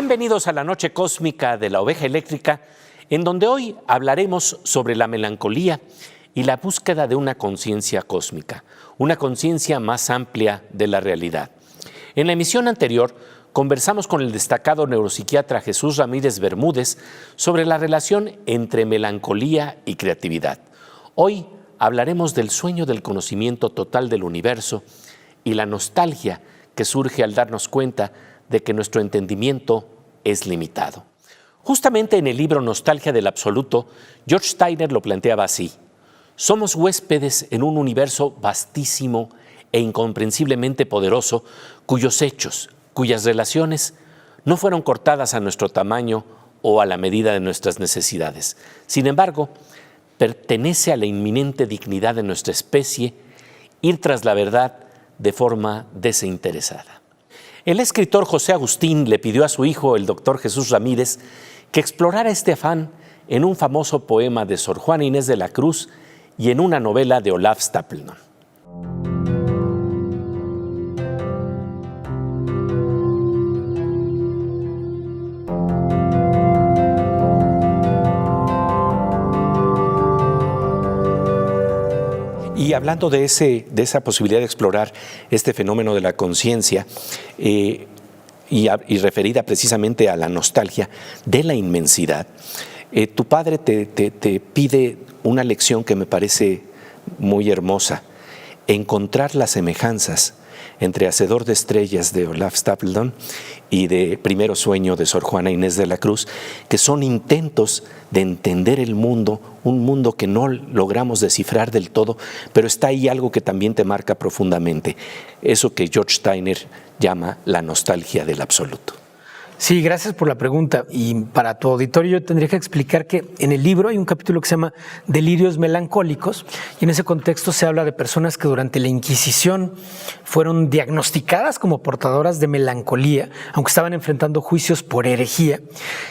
Bienvenidos a la Noche Cósmica de la Oveja Eléctrica, en donde hoy hablaremos sobre la melancolía y la búsqueda de una conciencia cósmica, una conciencia más amplia de la realidad. En la emisión anterior conversamos con el destacado neuropsiquiatra Jesús Ramírez Bermúdez sobre la relación entre melancolía y creatividad. Hoy hablaremos del sueño del conocimiento total del universo y la nostalgia que surge al darnos cuenta de que nuestro entendimiento es limitado. Justamente en el libro Nostalgia del Absoluto, George Steiner lo planteaba así: somos huéspedes en un universo vastísimo e incomprensiblemente poderoso, cuyos hechos, cuyas relaciones no fueron cortadas a nuestro tamaño o a la medida de nuestras necesidades. Sin embargo, pertenece a la inminente dignidad de nuestra especie ir tras la verdad de forma desinteresada. El escritor José Agustín le pidió a su hijo, el doctor Jesús Ramírez, que explorara este afán en un famoso poema de Sor Juana Inés de la Cruz y en una novela de Olaf Stapledon. Y hablando de esa posibilidad de explorar este fenómeno de la conciencia y referida precisamente a la nostalgia de la inmensidad, tu padre te pide una lección que me parece muy hermosa: encontrar las semejanzas entre Hacedor de Estrellas de Olaf Stapledon y de Primero Sueño de Sor Juana Inés de la Cruz, que son intentos de entender el mundo, un mundo que no logramos descifrar del todo, pero está ahí algo que también te marca profundamente, eso que George Steiner llama la nostalgia del absoluto. Sí, gracias por la pregunta. Y para tu auditorio yo tendría que explicar que en el libro hay un capítulo que se llama Delirios melancólicos, y en ese contexto se habla de personas que durante la Inquisición fueron diagnosticadas como portadoras de melancolía, aunque estaban enfrentando juicios por herejía.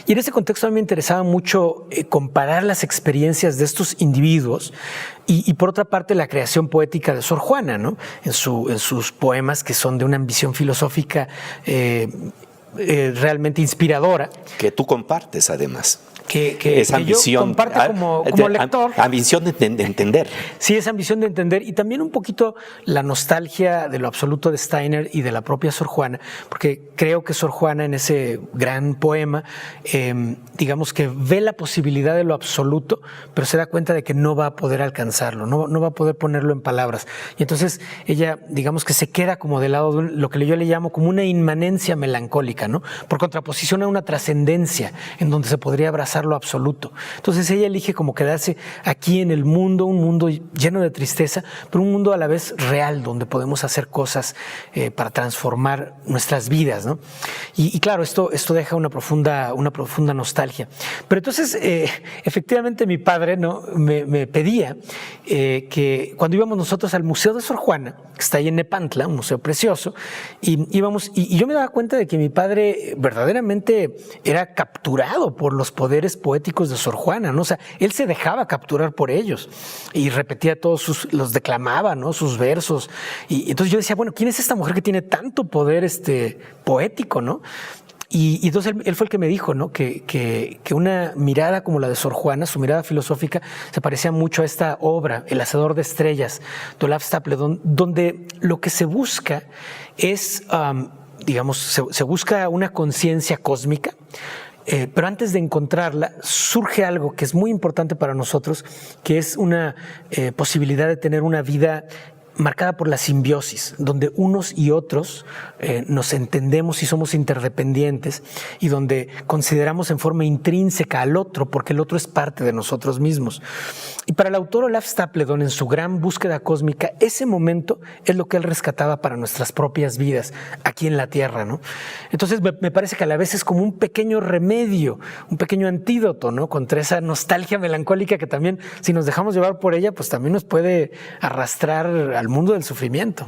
Y en ese contexto a mí me interesaba mucho comparar las experiencias de estos individuos y por otra parte la creación poética de Sor Juana, ¿no? En sus poemas, que son de una ambición filosófica realmente inspiradora. Que tú compartes además. Esa ambición, yo comparto como lector. Ambición de entender. Sí, esa ambición de entender, y también un poquito la nostalgia de lo absoluto de Steiner y de la propia Sor Juana, porque creo que Sor Juana en ese gran poema, digamos que ve la posibilidad de lo absoluto, pero se da cuenta de que no va a poder alcanzarlo, no va a poder ponerlo en palabras. Y entonces ella, digamos que se queda como del lado de lo que yo le llamo como una inmanencia melancólica, ¿no? Por contraposición a una trascendencia en donde se podría abrazar lo absoluto. Entonces ella elige como quedarse aquí en el mundo, un mundo lleno de tristeza, pero un mundo a la vez real, donde podemos hacer cosas para transformar nuestras vidas, ¿no? Y claro, esto deja una profunda nostalgia. Pero entonces, efectivamente, mi padre, ¿no?, me pedía que cuando íbamos nosotros al Museo de Sor Juana, que está ahí en Nepantla, un museo precioso, y íbamos, y yo me daba cuenta de que mi padre verdaderamente era capturado por los poderes poéticos de Sor Juana, ¿no? O sea, él se dejaba capturar por ellos y repetía los declamaba, ¿no?, sus versos. Y entonces yo decía, bueno, ¿quién es esta mujer que tiene tanto poder poético, ¿no? Y entonces él fue el que me dijo, ¿no?, que una mirada como la de Sor Juana, su mirada filosófica, se parecía mucho a esta obra, El Hacedor de Estrellas, de Olaf Stapledon, donde lo que se busca es, digamos, se busca una conciencia cósmica. Pero antes de encontrarla, surge algo que es muy importante para nosotros, que es una posibilidad de tener una vida marcada por la simbiosis, donde unos y otros nos entendemos y somos interdependientes, y donde consideramos en forma intrínseca al otro, porque el otro es parte de nosotros mismos. Y para el autor Olaf Stapledon, en su gran búsqueda cósmica, ese momento es lo que él rescataba para nuestras propias vidas aquí en la Tierra, ¿no? Entonces me parece que a la vez es como un pequeño remedio, un pequeño antídoto, ¿no?, contra esa nostalgia melancólica que también, si nos dejamos llevar por ella, pues también nos puede arrastrar al mundo del sufrimiento.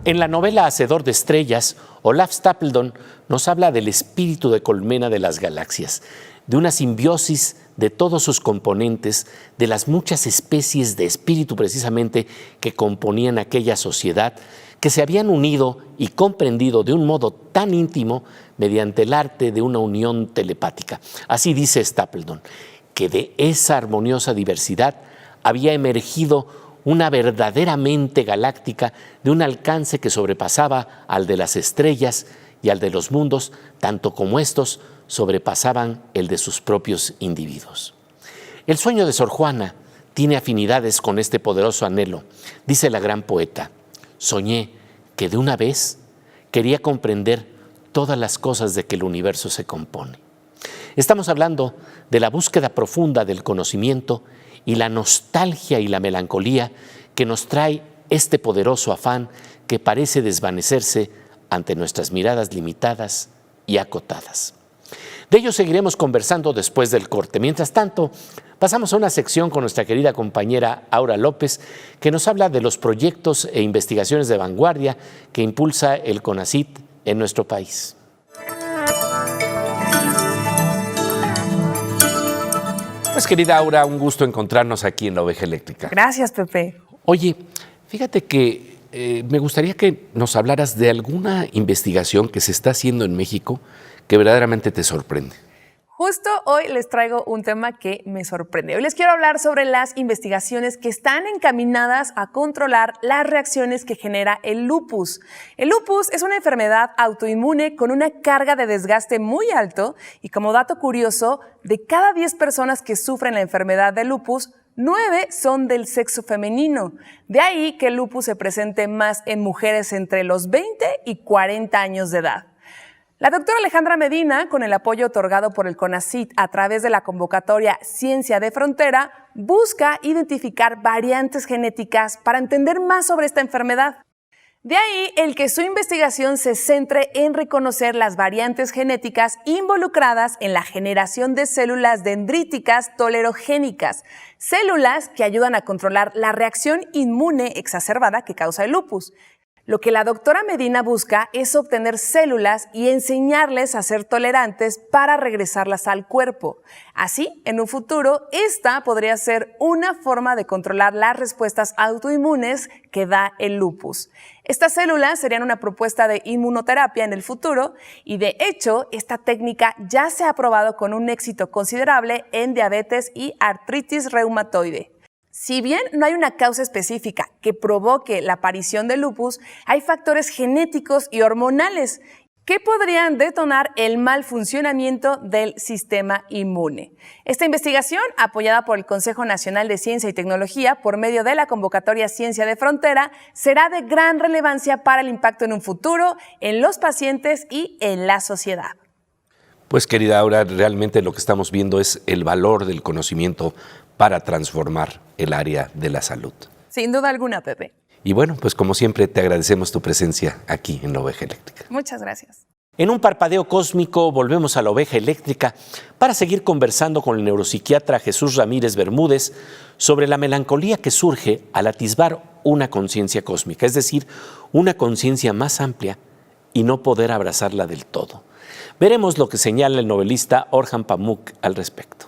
En la novela Hacedor de Estrellas, Olaf Stapledon nos habla del espíritu de colmena de las galaxias, de una simbiosis de todos sus componentes, de las muchas especies de espíritu precisamente que componían aquella sociedad que se habían unido y comprendido de un modo tan íntimo mediante el arte de una unión telepática. Así dice Stapledon, que de esa armoniosa diversidad había emergido una verdadera mente galáctica de un alcance que sobrepasaba al de las estrellas y al de los mundos, tanto como estos sobrepasaban el de sus propios individuos. El sueño de Sor Juana tiene afinidades con este poderoso anhelo. Dice la gran poeta, soñé que de una vez quería comprender todas las cosas de que el universo se compone. Estamos hablando de la búsqueda profunda del conocimiento y la nostalgia y la melancolía que nos trae este poderoso afán que parece desvanecerse ante nuestras miradas limitadas y acotadas. De ello seguiremos conversando después del corte. Mientras tanto, pasamos a una sección con nuestra querida compañera Aura López, que nos habla de los proyectos e investigaciones de vanguardia que impulsa el CONACYT en nuestro país. Pues querida Aura, un gusto encontrarnos aquí en La Oveja Eléctrica. Gracias, Pepe. Oye, fíjate que me gustaría que nos hablaras de alguna investigación que se está haciendo en México que verdaderamente te sorprende. Justo hoy les traigo un tema que me sorprende. Hoy les quiero hablar sobre las investigaciones que están encaminadas a controlar las reacciones que genera el lupus. El lupus es una enfermedad autoinmune con una carga de desgaste muy alto y, como dato curioso, de cada 10 personas que sufren la enfermedad de lupus, 9 son del sexo femenino. De ahí que el lupus se presente más en mujeres entre los 20 y 40 años de edad. La doctora Alejandra Medina, con el apoyo otorgado por el CONACYT a través de la convocatoria Ciencia de Frontera, busca identificar variantes genéticas para entender más sobre esta enfermedad. De ahí el que su investigación se centre en reconocer las variantes genéticas involucradas en la generación de células dendríticas tolerogénicas, células que ayudan a controlar la reacción inmune exacerbada que causa el lupus. Lo que la doctora Medina busca es obtener células y enseñarles a ser tolerantes para regresarlas al cuerpo. Así, en un futuro, esta podría ser una forma de controlar las respuestas autoinmunes que da el lupus. Estas células serían una propuesta de inmunoterapia en el futuro y, de hecho, esta técnica ya se ha probado con un éxito considerable en diabetes y artritis reumatoide. Si bien no hay una causa específica que provoque la aparición del lupus, hay factores genéticos y hormonales que podrían detonar el mal funcionamiento del sistema inmune. Esta investigación, apoyada por el Consejo Nacional de Ciencia y Tecnología por medio de la convocatoria Ciencia de Frontera, será de gran relevancia para el impacto en un futuro, en los pacientes y en la sociedad. Pues querida Aura, realmente lo que estamos viendo es el valor del conocimiento para transformar el área de la salud. Sin duda alguna, Pepe. Y bueno, pues como siempre te agradecemos tu presencia aquí en La Oveja Eléctrica. Muchas gracias. En un parpadeo cósmico volvemos a La Oveja Eléctrica para seguir conversando con el neuropsiquiatra Jesús Ramírez Bermúdez sobre la melancolía que surge al atisbar una conciencia cósmica, es decir, una conciencia más amplia y no poder abrazarla del todo. Veremos lo que señala el novelista Orhan Pamuk al respecto.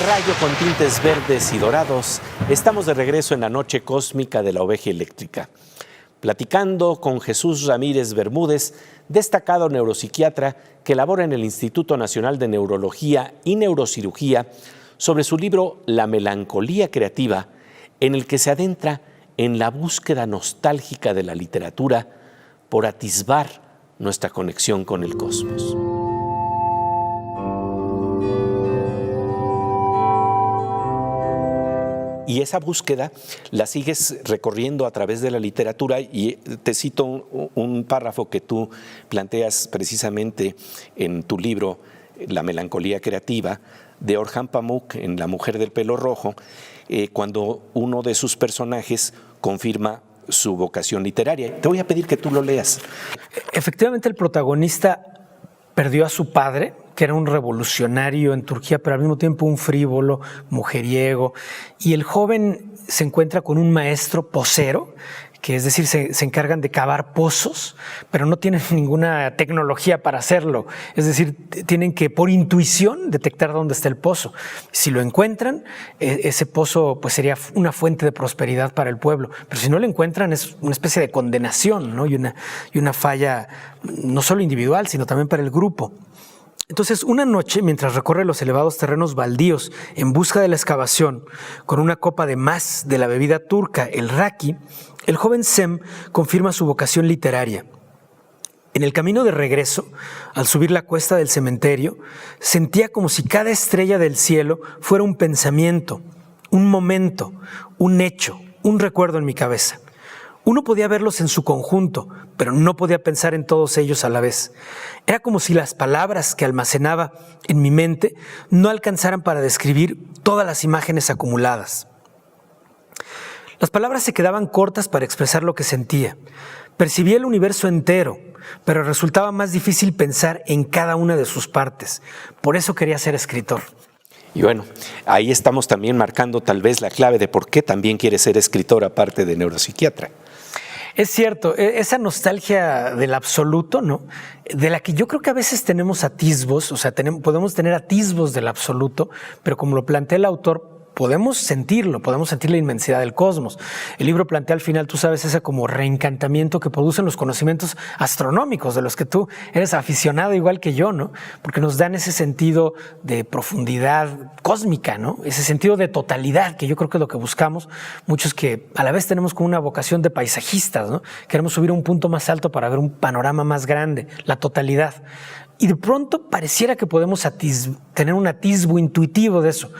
Rayo con tintes verdes y dorados, estamos de regreso en la noche cósmica de La Oveja Eléctrica, platicando con Jesús Ramírez Bermúdez, destacado neuropsiquiatra que labora en el Instituto Nacional de Neurología y Neurocirugía, sobre su libro La melancolía creativa, en el que se adentra en la búsqueda nostálgica de la literatura por atisbar nuestra conexión con el cosmos. Y esa búsqueda la sigues recorriendo a través de la literatura y te cito un párrafo que tú planteas precisamente en tu libro La melancolía creativa de Orhan Pamuk en La mujer del pelo rojo, cuando uno de sus personajes confirma su vocación literaria. Te voy a pedir que tú lo leas. Efectivamente, el protagonista perdió a su padre, que era un revolucionario en Turquía, pero al mismo tiempo un frívolo, mujeriego. Y el joven se encuentra con un maestro posero que es decir, se encargan de cavar pozos, pero no tienen ninguna tecnología para hacerlo. Es decir, tienen que por intuición detectar dónde está el pozo. Si lo encuentran, ese pozo pues sería una fuente de prosperidad para el pueblo, pero si no lo encuentran es una especie de condenación, ¿no? y una falla no solo individual, sino también para el grupo. Entonces, una noche, mientras recorre los elevados terrenos baldíos en busca de la excavación, con una copa de más de la bebida turca, el raki, el joven Sem confirma su vocación literaria. En el camino de regreso, al subir la cuesta del cementerio, sentía como si cada estrella del cielo fuera un pensamiento, un momento, un hecho, un recuerdo en mi cabeza. Uno podía verlos en su conjunto, pero no podía pensar en todos ellos a la vez. Era como si las palabras que almacenaba en mi mente no alcanzaran para describir todas las imágenes acumuladas. Las palabras se quedaban cortas para expresar lo que sentía. Percibía el universo entero, pero resultaba más difícil pensar en cada una de sus partes. Por eso quería ser escritor. Y bueno, ahí estamos también marcando tal vez la clave de por qué también quiere ser escritor aparte de neuropsiquiatra. Es cierto, esa nostalgia del absoluto, ¿no? De la que yo creo que a veces tenemos atisbos, o sea, podemos tener atisbos del absoluto, pero como lo plantea el autor, podemos sentir la inmensidad del cosmos. El libro plantea al final, tú sabes, ese como reencantamiento que producen los conocimientos astronómicos, de los que tú eres aficionado igual que yo, ¿no? Porque nos dan ese sentido de profundidad cósmica, ¿no? Ese sentido de totalidad, que yo creo que es lo que buscamos muchos, que a la vez tenemos como una vocación de paisajistas, ¿no? Queremos subir a un punto más alto para ver un panorama más grande, la totalidad. Y de pronto pareciera que podemos tener un atisbo intuitivo de eso.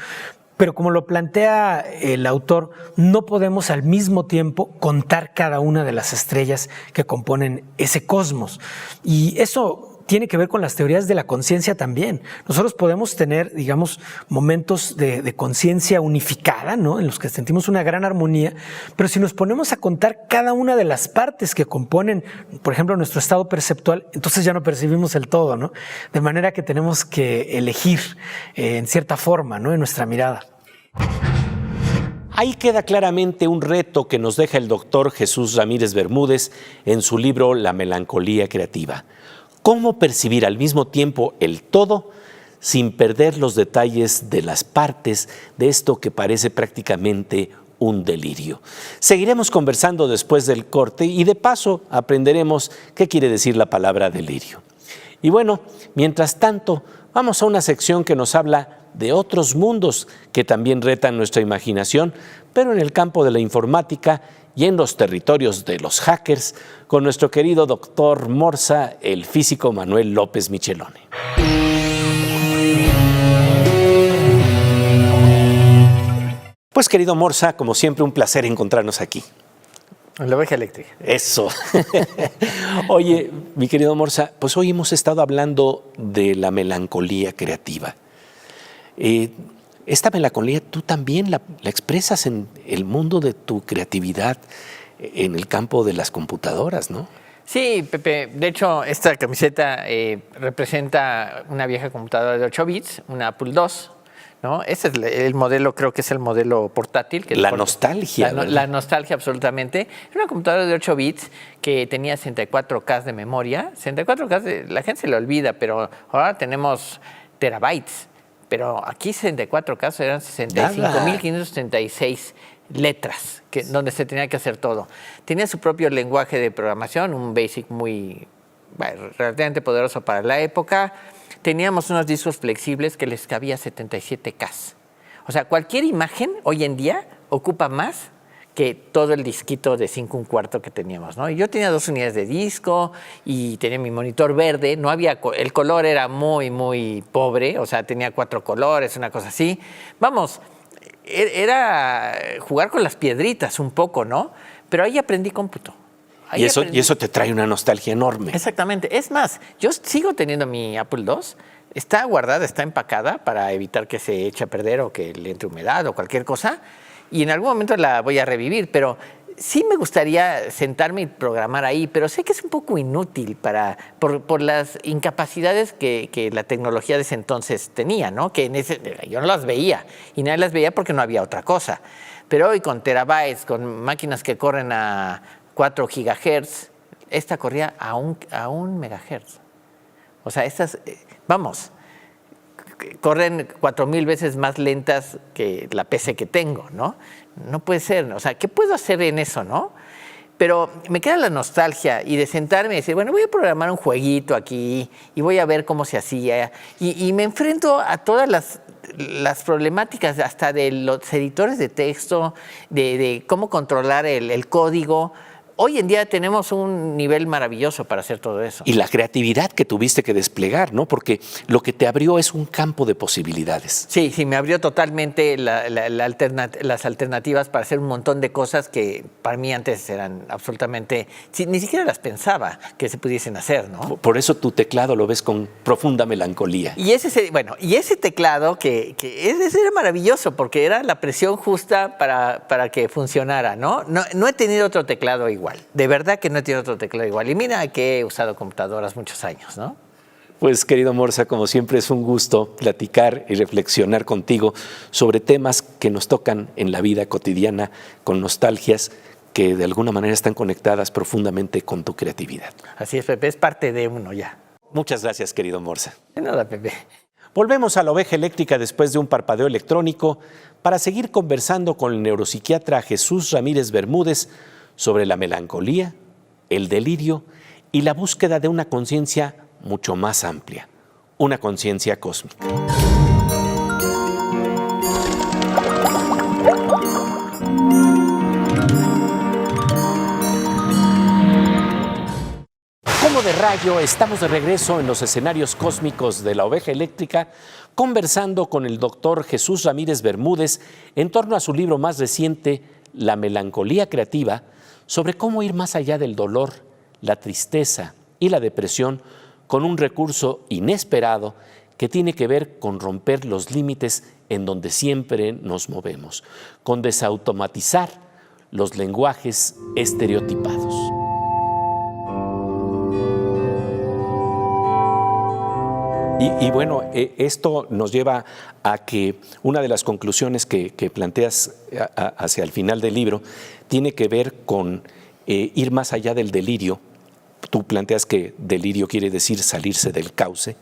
Pero como lo plantea el autor, no podemos al mismo tiempo contar cada una de las estrellas que componen ese cosmos. Y eso tiene que ver con las teorías de la conciencia también. Nosotros podemos tener, digamos, momentos de conciencia unificada, ¿no? En los que sentimos una gran armonía, pero si nos ponemos a contar cada una de las partes que componen, por ejemplo, nuestro estado perceptual, entonces ya no percibimos el todo, ¿no? De manera que tenemos que elegir en cierta forma, ¿no? En nuestra mirada. Ahí queda claramente un reto que nos deja el doctor Jesús Ramírez Bermúdez en su libro La melancolía creativa. ¿Cómo percibir al mismo tiempo el todo sin perder los detalles de las partes de esto que parece prácticamente un delirio? Seguiremos conversando después del corte y de paso aprenderemos qué quiere decir la palabra delirio. Y bueno, mientras tanto, vamos a una sección que nos habla de otros mundos que también retan nuestra imaginación, pero en el campo de la informática y en los territorios de los hackers, con nuestro querido doctor Morsa, el físico Manuel López Michelone. Pues querido Morsa, como siempre, un placer encontrarnos aquí. En la oveja eléctrica. Eso. Oye, mi querido Morsa, pues hoy hemos estado hablando de la melancolía creativa. Esta melancolía tú también la expresas en el mundo de tu creatividad, en el campo de las computadoras, ¿no? Sí, Pepe. De hecho, esta camiseta representa una vieja computadora de 8 bits, una Apple II, ¿no? Ese es el modelo, creo que es el modelo portátil. La nostalgia. La nostalgia, absolutamente. Es una computadora de 8 bits que tenía 64K de memoria. 64K, la gente se le olvida, pero ahora tenemos terabytes. Pero aquí 64K eran 65.536 letras, donde se tenía que hacer todo. Tenía su propio lenguaje de programación, un BASIC relativamente poderoso para la época. Teníamos unos discos flexibles que les cabía 77K. O sea, cualquier imagen hoy en día ocupa más que todo el disquito de 5 1/4 que teníamos, ¿no? Y yo tenía 2 unidades de disco y tenía mi monitor verde. No había, el color era muy, muy pobre, o sea, tenía 4 colores, una cosa así. Vamos, era jugar con las piedritas un poco, ¿no? Pero ahí aprendí cómputo. Y eso te trae una nostalgia enorme. Exactamente. Es más, yo sigo teniendo mi Apple II. Está guardada, está empacada para evitar que se eche a perder o que le entre humedad o cualquier cosa. Y en algún momento la voy a revivir, pero sí me gustaría sentarme y programar ahí, pero sé que es un poco inútil por las incapacidades que la tecnología de ese entonces tenía, ¿no? Que yo no las veía y nadie las veía porque no había otra cosa. Pero hoy con terabytes, con máquinas que corren a 4 gigahertz. Esta corría a un megahertz. O sea, estas, corren 4000 veces más lentas que la PC que tengo, ¿no? No puede ser, o sea, ¿qué puedo hacer en eso, no? Pero me queda la nostalgia y de sentarme y decir, bueno, voy a programar un jueguito aquí y voy a ver cómo se hacía. Y me enfrento a todas las problemáticas, hasta de los editores de texto, de cómo controlar el código. Hoy en día tenemos un nivel maravilloso para hacer todo eso. Y la creatividad que tuviste que desplegar, ¿no? Porque lo que te abrió es un campo de posibilidades. Sí, me abrió totalmente las alternativas para hacer un montón de cosas que para mí antes eran absolutamente... ni siquiera las pensaba que se pudiesen hacer, ¿no? Por eso tu teclado lo ves con profunda melancolía. Y ese teclado ese era maravilloso porque era la presión justa para que funcionara, ¿no? No he tenido otro teclado igual. De verdad que no he tenido otro teclado igual. Y mira que he usado computadoras muchos años, ¿no? Pues, querido Morza, como siempre es un gusto platicar y reflexionar contigo sobre temas que nos tocan en la vida cotidiana, con nostalgias que de alguna manera están conectadas profundamente con tu creatividad. Así es, Pepe, es parte de uno ya. Muchas gracias, querido Morza. De nada, Pepe. Volvemos a la oveja eléctrica después de un parpadeo electrónico para seguir conversando con el neuropsiquiatra Jesús Ramírez Bermúdez sobre la melancolía, el delirio y la búsqueda de una conciencia mucho más amplia, una conciencia cósmica. Como de rayo, estamos de regreso en los escenarios cósmicos de la oveja eléctrica, conversando con el doctor Jesús Ramírez Bermúdez en torno a su libro más reciente, La melancolía creativa, sobre cómo ir más allá del dolor, la tristeza y la depresión con un recurso inesperado que tiene que ver con romper los límites en donde siempre nos movemos, con desautomatizar los lenguajes estereotipados. Y bueno, esto nos lleva a que una de las conclusiones que planteas hacia el final del libro tiene que ver con ir más allá del delirio. Tú planteas que delirio quiere decir salirse del cauce,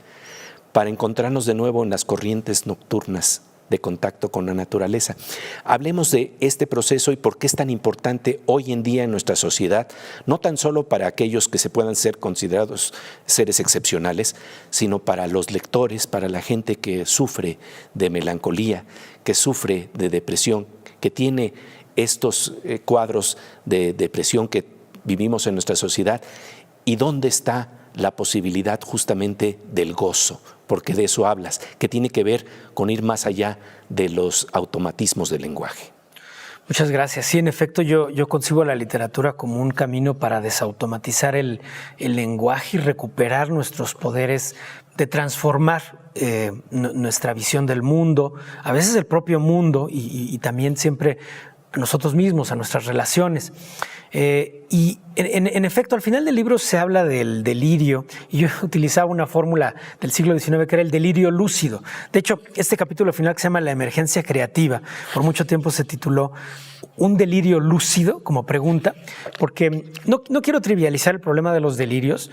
para encontrarnos de nuevo en las corrientes nocturnas de contacto con la naturaleza. Hablemos de este proceso y por qué es tan importante hoy en día en nuestra sociedad, no tan solo para aquellos que se puedan ser considerados seres excepcionales, sino para los lectores, para la gente que sufre de melancolía, que sufre de depresión, que tiene estos cuadros de depresión que vivimos en nuestra sociedad. ¿Y dónde está la posibilidad justamente del gozo? Porque de eso hablas, que tiene que ver con ir más allá de los automatismos del lenguaje. Muchas gracias. Sí, en efecto, yo concibo la literatura como un camino para desautomatizar el lenguaje y recuperar nuestros poderes de transformar nuestra visión del mundo, a veces el propio mundo y también siempre a nosotros mismos, a nuestras relaciones. Y en efecto, al final del libro se habla del delirio, y yo utilizaba una fórmula del siglo XIX que era el delirio lúcido. De hecho, este capítulo final que se llama La emergencia creativa, por mucho tiempo se tituló Un delirio lúcido, como pregunta, porque no quiero trivializar el problema de los delirios.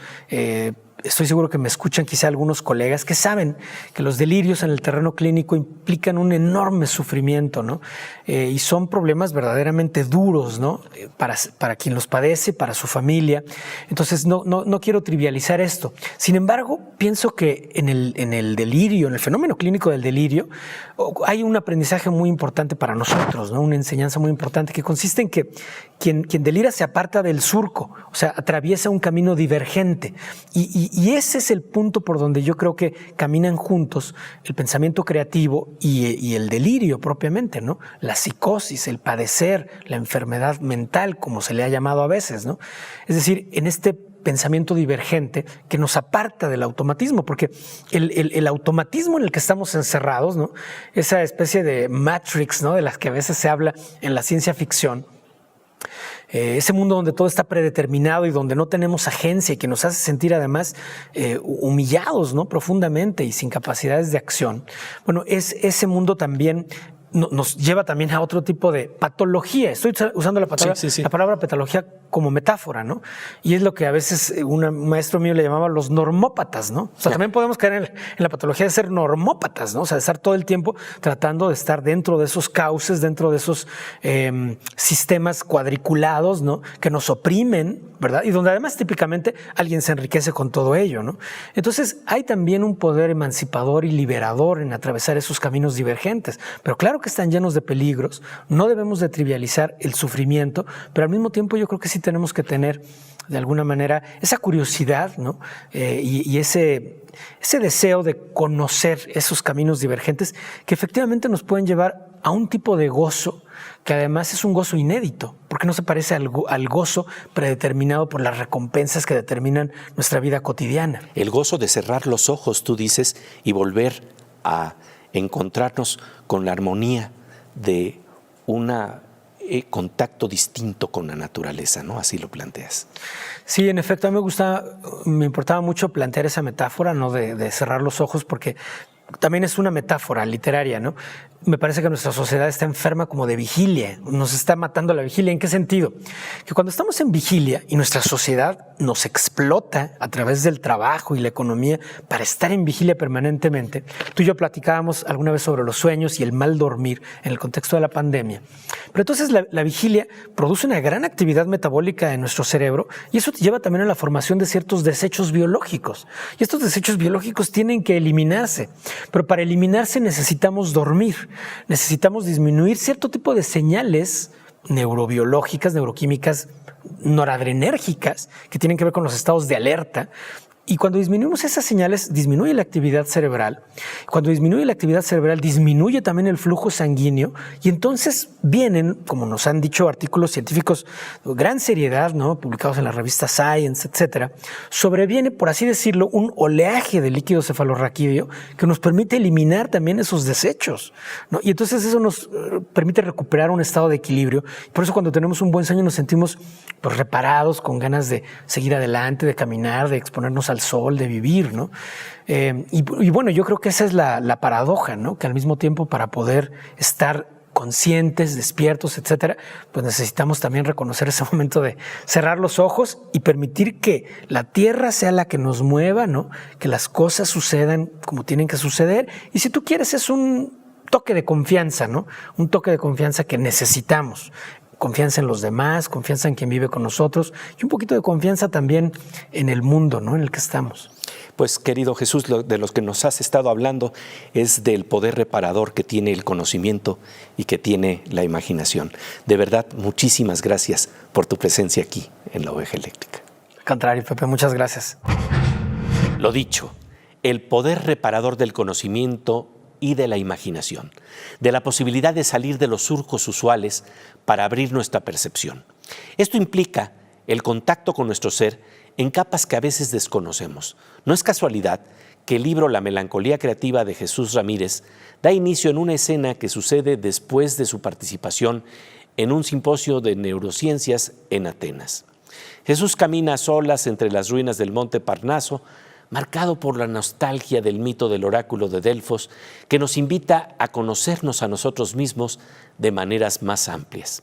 Estoy seguro que me escuchan quizá algunos colegas que saben que los delirios en el terreno clínico implican un enorme sufrimiento, ¿no? Y son problemas verdaderamente duros, ¿no? Para quien los padece, para su familia. Entonces no quiero trivializar esto. Sin embargo, pienso que en el delirio, en el fenómeno clínico del delirio, hay un aprendizaje muy importante para nosotros, ¿no? Una enseñanza muy importante que consiste en que quien delira se aparta del surco, o sea, atraviesa un camino divergente. Y ese es el punto por donde yo creo que caminan juntos el pensamiento creativo y el delirio propiamente, ¿no? La psicosis, el padecer, la enfermedad mental, como se le ha llamado a veces, ¿no? Es decir, en este pensamiento divergente que nos aparta del automatismo, porque el automatismo en el que estamos encerrados, ¿no? Esa especie de Matrix, ¿no? De las que a veces se habla en la ciencia ficción, ese mundo donde todo está predeterminado y donde no tenemos agencia y que nos hace sentir además humillados, ¿no? Profundamente y sin capacidades de acción. Bueno, ese mundo también nos lleva también a otro tipo de patología. Estoy usando la palabra patología como metáfora, ¿no? Y es lo que a veces un maestro mío le llamaba los normópatas, ¿no? O sea, también podemos caer en la patología de ser normópatas, ¿no? O sea, de estar todo el tiempo tratando de estar dentro de esos cauces, dentro de esos sistemas cuadriculados, ¿no? Que nos oprimen, ¿verdad? Y donde además típicamente alguien se enriquece con todo ello, ¿no? Entonces hay también un poder emancipador y liberador en atravesar esos caminos divergentes, pero claro que están llenos de peligros, no debemos de trivializar el sufrimiento, pero al mismo tiempo yo creo que sí tenemos que tener de alguna manera esa curiosidad, ¿no? Y ese deseo de conocer esos caminos divergentes que efectivamente nos pueden llevar a un tipo de gozo que además es un gozo inédito, porque no se parece al gozo predeterminado por las recompensas que determinan nuestra vida cotidiana. El gozo de cerrar los ojos, tú dices, y volver a encontrarnos con la armonía de un contacto distinto con la naturaleza, ¿no? Así lo planteas. Sí, en efecto, a mí me importaba mucho plantear esa metáfora, ¿no? De cerrar los ojos, porque también es una metáfora literaria, ¿no? Me parece que nuestra sociedad está enferma como de vigilia, nos está matando la vigilia. ¿En qué sentido? Que cuando estamos en vigilia y nuestra sociedad nos explota a través del trabajo y la economía para estar en vigilia permanentemente, tú y yo platicábamos alguna vez sobre los sueños y el mal dormir en el contexto de la pandemia. Pero entonces la vigilia produce una gran actividad metabólica en nuestro cerebro y eso lleva también a la formación de ciertos desechos biológicos. Y estos desechos biológicos tienen que eliminarse, pero para eliminarse necesitamos dormir. Necesitamos disminuir cierto tipo de señales neurobiológicas, neuroquímicas, noradrenérgicas, que tienen que ver con los estados de alerta. Y cuando disminuimos esas señales, disminuye la actividad cerebral. Cuando disminuye la actividad cerebral, disminuye también el flujo sanguíneo. Y entonces vienen, como nos han dicho artículos científicos de gran seriedad, ¿no? Publicados en la revista Science, etcétera, sobreviene, por así decirlo, un oleaje de líquido cefalorraquídeo que nos permite eliminar también esos desechos, ¿no? Y entonces eso nos permite recuperar un estado de equilibrio. Por eso cuando tenemos un buen sueño nos sentimos pues, reparados, con ganas de seguir adelante, de caminar, de exponernos al sol, de vivir, ¿no? Y bueno, yo creo que esa es la paradoja, ¿no? Que al mismo tiempo para poder estar conscientes, despiertos, etcétera, pues necesitamos también reconocer ese momento de cerrar los ojos y permitir que la tierra sea la que nos mueva, ¿no? Que las cosas sucedan como tienen que suceder. Y si tú quieres, es un toque de confianza, ¿no? Un toque de confianza que necesitamos. Confianza en los demás, confianza en quien vive con nosotros y un poquito de confianza también en el mundo, ¿no? En el que estamos. Pues, querido Jesús, de los que nos has estado hablando es del poder reparador que tiene el conocimiento y que tiene la imaginación. De verdad, muchísimas gracias por tu presencia aquí en La Oveja Eléctrica. Al contrario, Pepe, muchas gracias. Lo dicho, el poder reparador del conocimiento y de la imaginación, de la posibilidad de salir de los surcos usuales para abrir nuestra percepción. Esto implica el contacto con nuestro ser en capas que a veces desconocemos. No es casualidad que el libro La melancolía creativa de Jesús Ramírez da inicio en una escena que sucede después de su participación en un simposio de neurociencias en Atenas. Jesús camina a solas entre las ruinas del monte Parnaso, marcado por la nostalgia del mito del oráculo de Delfos, que nos invita a conocernos a nosotros mismos de maneras más amplias.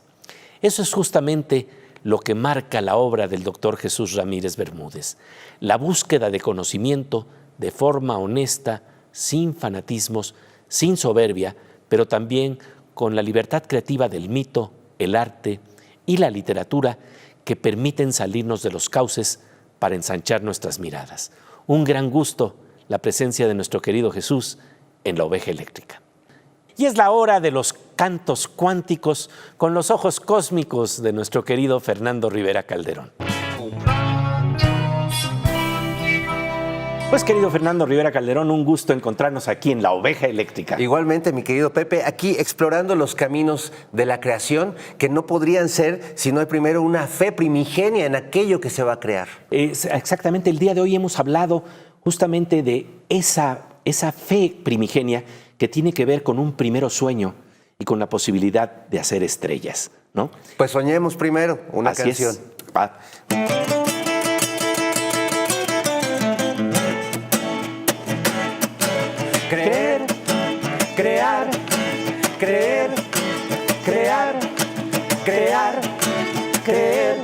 Eso es justamente lo que marca la obra del doctor Jesús Ramírez Bermúdez, la búsqueda de conocimiento de forma honesta, sin fanatismos, sin soberbia, pero también con la libertad creativa del mito, el arte y la literatura que permiten salirnos de los cauces para ensanchar nuestras miradas. Un gran gusto la presencia de nuestro querido Jesús en La Oveja Eléctrica. Y es la hora de los cantos cuánticos con los ojos cósmicos de nuestro querido Fernando Rivera Calderón. Pues querido Fernando Rivera Calderón, un gusto encontrarnos aquí en La Oveja Eléctrica. Igualmente, mi querido Pepe, aquí explorando los caminos de la creación que no podrían ser si no hay primero una fe primigenia en aquello que se va a crear. Exactamente, el día de hoy hemos hablado justamente de esa fe primigenia que tiene que ver con un primero sueño y con la posibilidad de hacer estrellas, ¿no? Pues soñemos primero una Así canción. Es. Va. Creer, crear, creer, crear, crear, creer,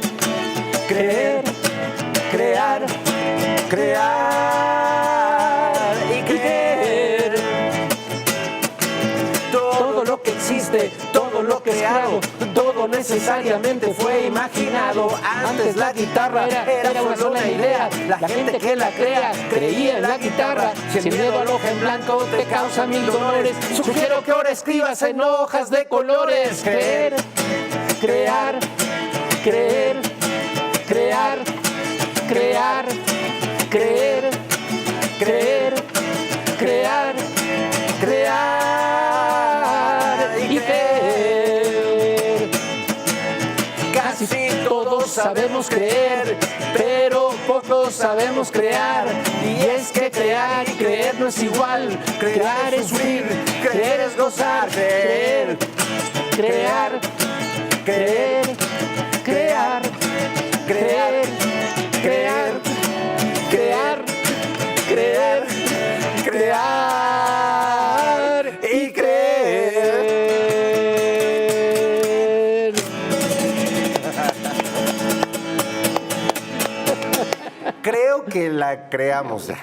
crear y creer. Todo lo que existe, todo lo que es creado, todo necesariamente fue imaginado. Antes la guitarra era una sola idea. La gente que la crea creía en la guitarra. Si el miedo al hoja en blanco te causa mil dolores, sugiero que ahora escribas en hojas de colores. Creer, crear, creer, crear, crear, creer, creer, crear, crear y creer. Casi todos sabemos creer, pero pocos sabemos crear. Y es que crear y creer no es igual. Crear es huir, creer es gozar. Creer, crear, creer, crear, creer, crear, crear, creer, crear y creer. Creo que la creamos ya.